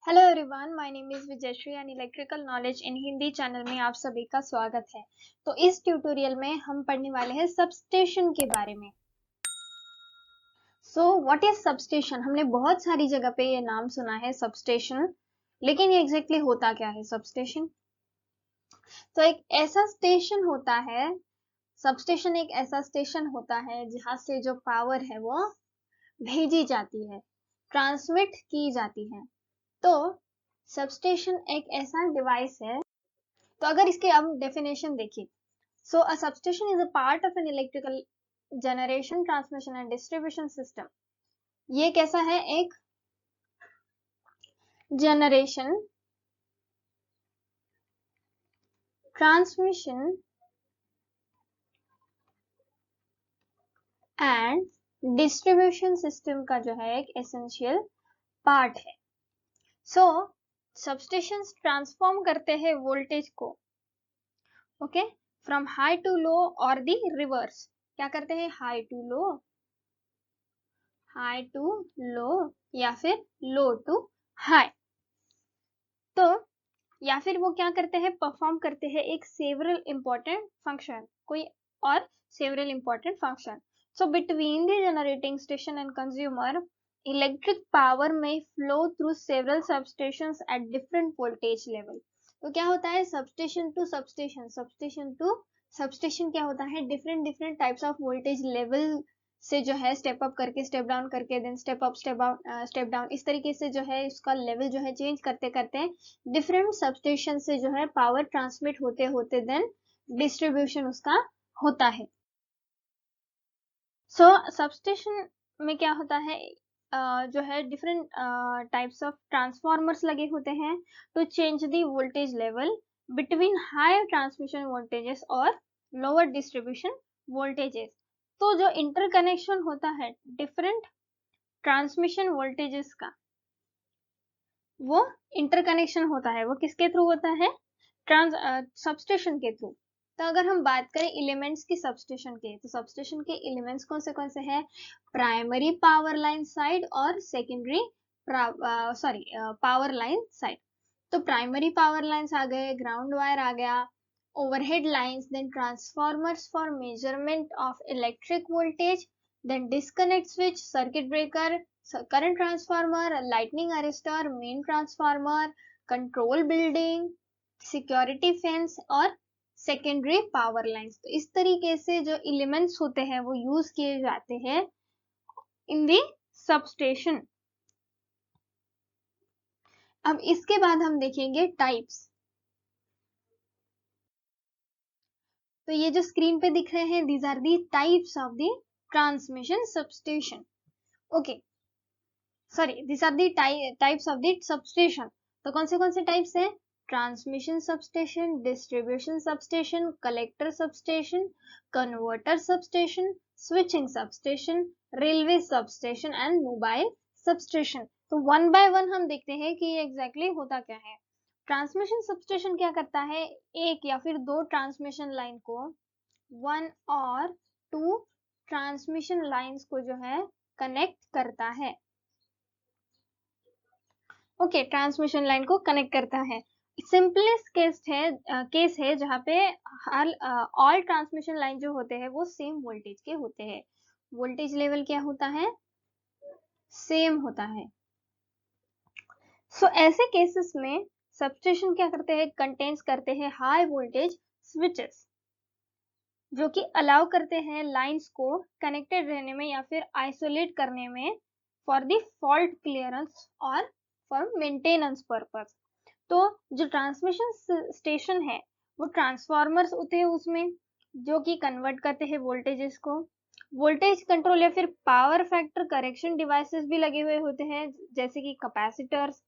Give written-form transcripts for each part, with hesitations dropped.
Hello everyone, my name is Vijayshree and electrical knowledge in Hindi channel में आप सभी का स्वागत है। तो इस ट्यूटोरियल में हम पढ़ने वाले हैं सबस्टेशन के बारे में। So what is substation? हमने बहुत सारी जगह पे ये नाम सुना है सबस्टेशन, लेकिन ये एग्जैक्टली होता क्या है सबस्टेशन? तो एक ऐसा स्टेशन होता है, सबस्टेशन एक ऐसा स्टेशन होता है जहां से जो पावर है वो भेजी जाती है, ट्रांसमिट की जाती है। तो सबस्टेशन एक ऐसा डिवाइस है। तो अगर इसके हम डेफिनेशन देखिए, so a substation is a part of an electrical generation, transmission and distribution system. ये कैसा है? एक generation, transmission and distribution system का जो है एक एसेंशियल पार्ट है। सो सबस्टेशंस ट्रांसफॉर्म करते हैं वोल्टेज को, okay, from high to low और दी रिवर्स। क्या करते हैं? High to low, high to low, या फिर लो टू हाई। तो या फिर वो क्या करते हैं? परफॉर्म करते हैं एक सेवरल इंपॉर्टेंट फंक्शन, कोई और several important function. So between the generating station and consumer, electric power may flow through several substations at different voltage level. तो क्या होता है? Substation to substation, substation to substation क्या होता है? Different different types of voltage level से जो है स्टेप अप करके, स्टेप डाउन करके, then step up, step down, इस तरीके से जो है इसका लेवल जो है चेंज करते करते डिफरेंट सबस्टेशन से जो है पावर ट्रांसमिट होते होते देन डिस्ट्रीब्यूशन उसका होता है। सो सबस्टेशन में क्या होता है? जो है डिफरेंट टाइप्स ऑफ ट्रांसफॉर्मर्स लगे होते हैं to change the voltage level between high transmission voltages और लोअर डिस्ट्रीब्यूशन वोल्टेजेस। तो जो इंटरकनेक्शन होता है डिफरेंट ट्रांसमिशन वोल्टेजेस का, वो इंटरकनेक्शन होता है, वो किसके थ्रू होता है? सबस्टेशन के थ्रू। तो अगर हम बात करें एलिमेंट्स की सबस्टेशन के, तो सबस्टेशन के एलिमेंट्स कौन से हैं? प्राइमरी पावर लाइन साइड और सेकेंडरी पावर लाइन साइड। तो प्राइमरी पावर लाइंस आ गए, ग्राउंड वायर आ गया, overhead lines, then transformers for measurement of electric voltage, then disconnect switch, circuit breaker, current transformer, lightning arrestor, main transformer, control building, security fence और secondary power lines। तो इस तरीके से जो elements होते हैं वो यूज किए जाते हैं in the substation। अब इसके बाद हम देखेंगे टाइप्स। तो ये जो स्क्रीन पे दिख रहे हैं, these are the types of the transmission substation, okay, sorry, this are the types of the substation. तो कौन से टाइप्स हैं? Transmission substation, distribution substation, collector substation, converter substation, switching substation, railway substation and mobile substation. तो one by one हम देखते हैं कि ये एग्जैक्टली होता क्या है। ट्रांसमिशन सबस्टेशन क्या करता है? एक या फिर दो ट्रांसमिशन लाइन को, वन और टू ट्रांसमिशन लाइंस को जो है कनेक्ट करता है, ओके, ट्रांसमिशन लाइन को कनेक्ट करता है। सिंपलेस्ट केस है जहाँ पे हर ऑल ट्रांसमिशन लाइन जो होते हैं वो सेम वोल्टेज के होते हैं। वोल्टेज लेवल क्या होता है? सेम होता है। सो ऐसे केसेस में सबस्टेशन क्या करते हैं? कंटेन्स करते हैं हाई वोल्टेज स्विचेस, जो कि अलाउ करते हैं लाइंस को कनेक्टेड रहने में या फिर आइसोलेट करने में फॉर द फॉल्ट क्लियरेंस और फॉर मेंटेनेंस पर्पस। तो जो ट्रांसमिशन स्टेशन है वो ट्रांसफॉर्मर्स होते हैं उसमें, जो कि कन्वर्ट करते हैं वोल्टेजेस को। वोल्टेज कंट्रोल या फिर पावर फैक्टर करेक्शन डिवाइसेस भी लगे हुए होते हैं, जैसे कि capacitors,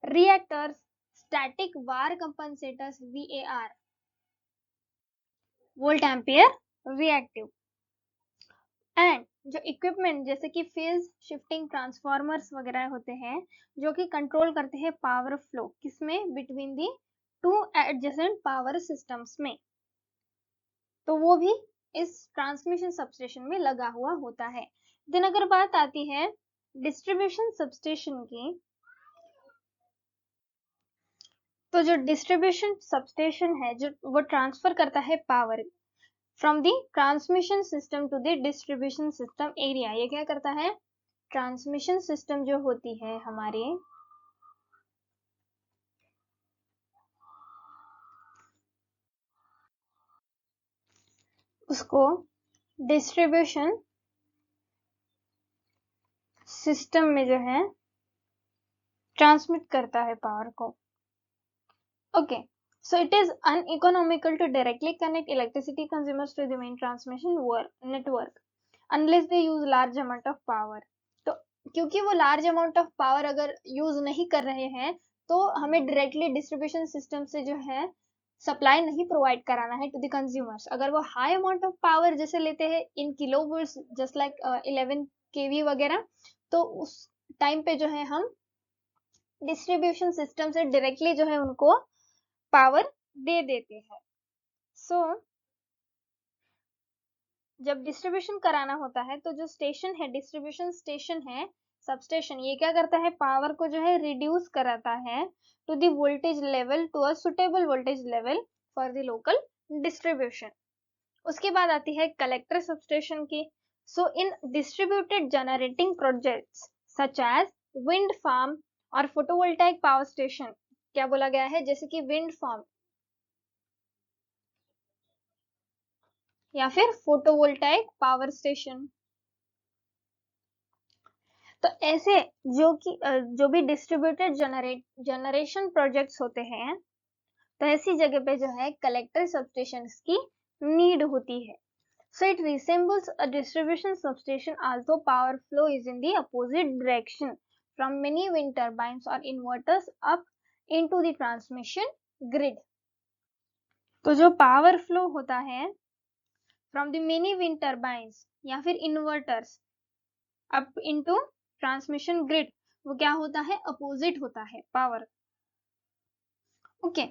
reactors, static VAR compensators VAR, volt ampere reactive, and जो इक्विपमेंट जैसे कि फेज शिफ्टिंग ट्रांसफॉर्मर्स वगैरह होते हैं, जो कि कंट्रोल करते हैं पावर फ्लो किसमें? Between the two adjacent power systems में। तो वो भी इस ट्रांसमिशन सबस्टेशन में लगा हुआ होता है। देन अगर बात आती है डिस्ट्रीब्यूशन सबस्टेशन की, तो जो डिस्ट्रीब्यूशन सबस्टेशन है जो वो ट्रांसफर करता है power from the transmission system to the distribution system area. ये क्या करता है, ट्रांसमिशन सिस्टम जो होती है हमारी, उसको डिस्ट्रीब्यूशन सिस्टम में जो है ट्रांसमिट करता है पावर को। Okay, so it is uneconomical to directly connect electricity consumers to the main transmission network unless they use large amount of power। तो क्योंकि वो large amount of power अगर यूज नहीं कर रहे हैं तो हमें डायरेक्टली डिस्ट्रीब्यूशन सिस्टम से जो है सप्लाई नहीं प्रोवाइड कराना है टू द कंज्यूमर्स। अगर वो हाई अमाउंट ऑफ पावर जैसे लेते हैं इन किलोवोल्ट्स जस्ट लाइक 11 केवी वगैरह, तो उस टाइम पे जो है हम डिस्ट्रीब्यूशन सिस्टम से डायरेक्टली जो है उनको पावर दे देते हैं। सो जब डिस्ट्रीब्यूशन कराना होता है तो जो स्टेशन है, डिस्ट्रीब्यूशन स्टेशन है, सबस्टेशन, ये क्या करता है, पावर को जो है रिड्यूस कराता है to the voltage level, to a suitable voltage level for the local distribution. उसके बाद आती है कलेक्टर सबस्टेशन की। So in distributed generating projects such as wind farm और फोटोवोल्टाइक पावर स्टेशन, क्या बोला गया है, जैसे कि विंड फार्म या फिर फोटोवोल्टाइक पावर स्टेशन, तो ऐसे जो भी डिस्ट्रीब्यूटेड जनरेशन प्रोजेक्ट्स होते हैं, तो ऐसी जगह पे जो है कलेक्टर सबस्टेशन की नीड होती है। So it resembles a distribution substation, although power flow is in the opposite direction from many wind turbines or inverters up into the transmission grid। तो जो पावर फ्लो होता है from the many wind turbines या फिर inverters up into transmission grid, वो क्या होता है, अपोजिट होता है पावर। ओके,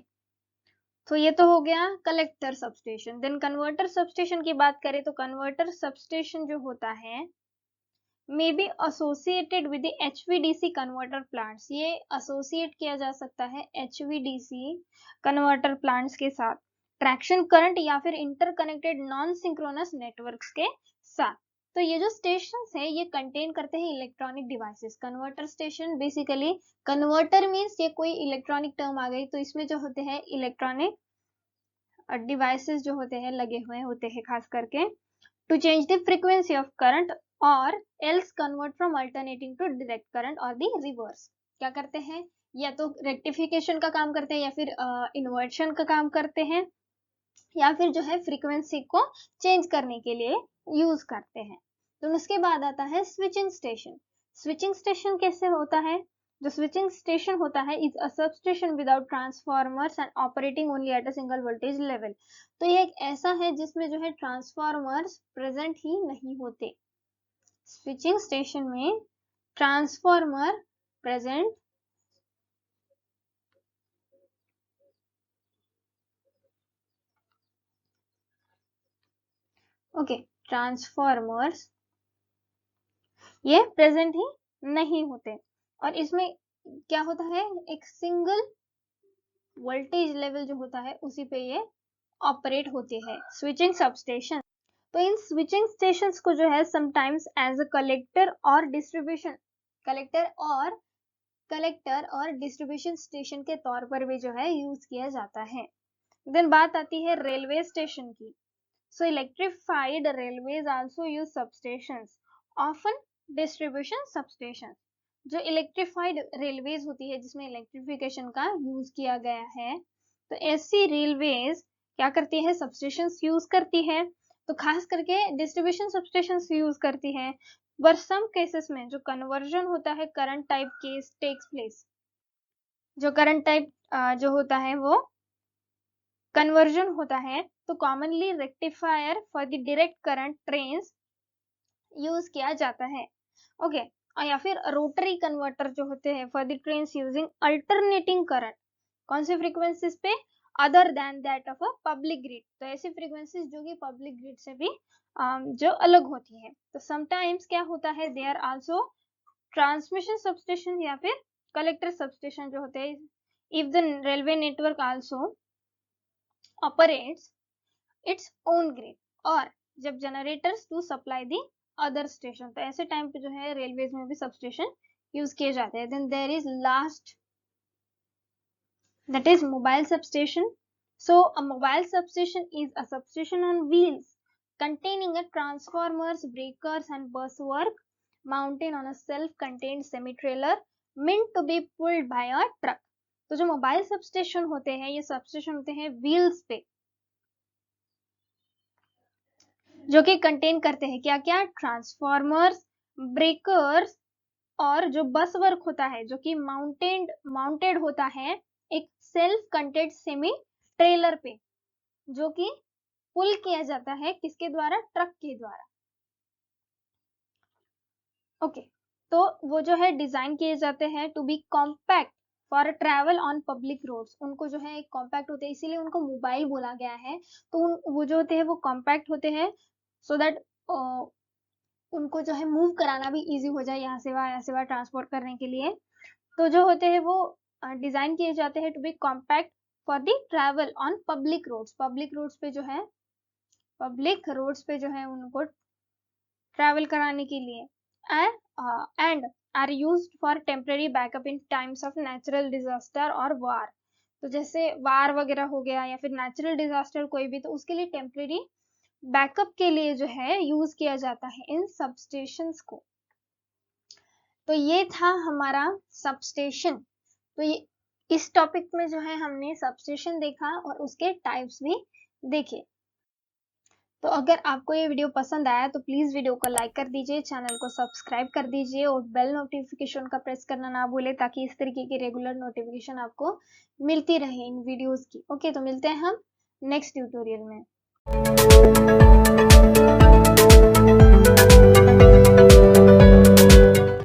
तो ये तो हो गया collector substation. Then converter substation की बात करें तो कन्वर्टर सबस्टेशन जो होता है may be associated with HVDC converter plants, ये एसोसिएट किया जा सकता है HVDC कन्वर्टर प्लांट्स के साथ, ट्रैक्शन करंट या फिर इंटरकनेक्टेड नॉन सिंक्रोनस नेटवर्क्स के साथ। तो ये जो स्टेशन है ये कंटेन करते हैं electronic devices. Converter station basically, converter means ये कोई इलेक्ट्रॉनिक टर्म आ गई, तो इसमें जो होते हैं इलेक्ट्रॉनिक डिवाइसेस जो होते हैं लगे हुए होते हैं खास करके to change the frequency of current और else convert from alternating to direct current और द रिवर्स। क्या करते हैं, या तो रेक्टिफिकेशन का काम करते हैं या फिर इन्वर्शन का काम करते हैं या फिर जो है फ्रीक्वेंसी को चेंज करने के लिए यूज करते हैं। तो उसके बाद आता है स्विचिंग स्टेशन। स्विचिंग स्टेशन कैसे होता है, जो स्विचिंग स्टेशन होता है is a substation without transformers and operating only at a single voltage level. तो ये एक ऐसा है जिसमें जो है ट्रांसफॉर्मर्स प्रेजेंट ही नहीं होते। स्विचिंग स्टेशन में ट्रांसफॉर्मर प्रेजेंट ओके, ट्रांसफॉर्मर्स ये प्रेजेंट ही नहीं होते और इसमें क्या होता है, एक सिंगल वोल्टेज लेवल जो होता है उसी पे ये ऑपरेट होते हैं स्विचिंग सबस्टेशन। तो इन स्विचिंग स्टेशंस को जो है समटाइम्स एज अ कलेक्टर और डिस्ट्रीब्यूशन स्टेशन के तौर पर भी जो है यूज किया जाता है। देन बात आती है रेलवे स्टेशन की। So electrified railways also use substations, often distribution substations। जो इलेक्ट्रिफाइड रेलवेज होती है जिसमें इलेक्ट्रिफिकेशन का यूज किया गया है, तो ऐसी रेलवेज क्या करती है, सबस्टेशंस यूज करती है। तो खास करके डिस्ट्रीब्यूशन सबस्टेशंस यूज करती है। बट सम केसेस में जो कन्वर्जन होता है current type case takes place, जो करंट टाइप जो होता है वो कन्वर्जन होता है, तो commonly rectifier for the direct current trains use किया जाता है। ओके, और या फिर रोटरी कन्वर्टर जो होते हैं for the trains using alternating current, कौन सी फ्रीक्वेंसीज पे, other than that of a public grid. तो ऐसी फ्रीक्वेंसीज जो कि पब्लिक ग्रिड से भी जो अलग होती है। तो समटाइम्स क्या होता है, they are also transmission substation या फिर कलेक्टर सबस्टेशन जो होते हैं if the railway network also operates its own grid, और जब generators to supply the other station, तो ऐसे टाइम पे जो है रेलवेज में भी सबस्टेशन यूज किए जाते हैं. Then there is last, that is mobile substation. So a mobile substation is a substation on wheels containing a transformers, breakers and buswork mounted on a self-contained semi-trailer meant to be pulled by a truck. तो जो mobile substation होते हैं, ये substation होते हैं wheels पे, जो कि कंटेन करते हैं क्या क्या, ट्रांसफॉर्मर्स, ब्रेकर्स और जो बस वर्क होता है जो कि माउंटेड होता है एक सेल्फ कंटेंट सेमी ट्रेलर पे, जो कि पुल किया जाता है किसके द्वारा, ट्रक के द्वारा. ओके, तो वो जो है डिजाइन किए जाते हैं to be compact for travel on public roads. उनको जो है कॉम्पैक्ट होते हैं, इसीलिए उनको मोबाइल बोला गया है. तो वो जो होते हैं वो कॉम्पैक्ट होते हैं सो दैट उनको जो है मूव कराना भी इजी हो जाए, यहाँ से वहाँ ट्रांसपोर्ट करने के लिए. तो जो होते हैं वो डिजाइन किए जाते हैं to be compact for the travel on public roads. Public roads पे जो है उनको ट्रैवल कराने के लिए. And are used for temporary backup in times of natural disaster और वार. तो जैसे वार वगैरह हो गया या फिर नेचुरल डिजास्टर कोई भी, तो उसके लिए टेम्पररी बैकअप के लिए जो है यूज किया जाता है इन सबस्टेशंस को. तो ये था हमारा सबस्टेशन. तो ये इस टॉपिक में जो है हमने सबस्टेशन देखा और उसके टाइप्स भी देखे. तो अगर आपको ये वीडियो पसंद आया तो प्लीज वीडियो को लाइक कर दीजिए, चैनल को सब्सक्राइब कर दीजिए और बेल नोटिफिकेशन का प्रेस करना ना भूले, ताकि इस तरीके की रेगुलर नोटिफिकेशन आपको मिलती रहे इन वीडियोस की. ओके, तो मिलते हैं हम नेक्स्ट ट्यूटोरियल में.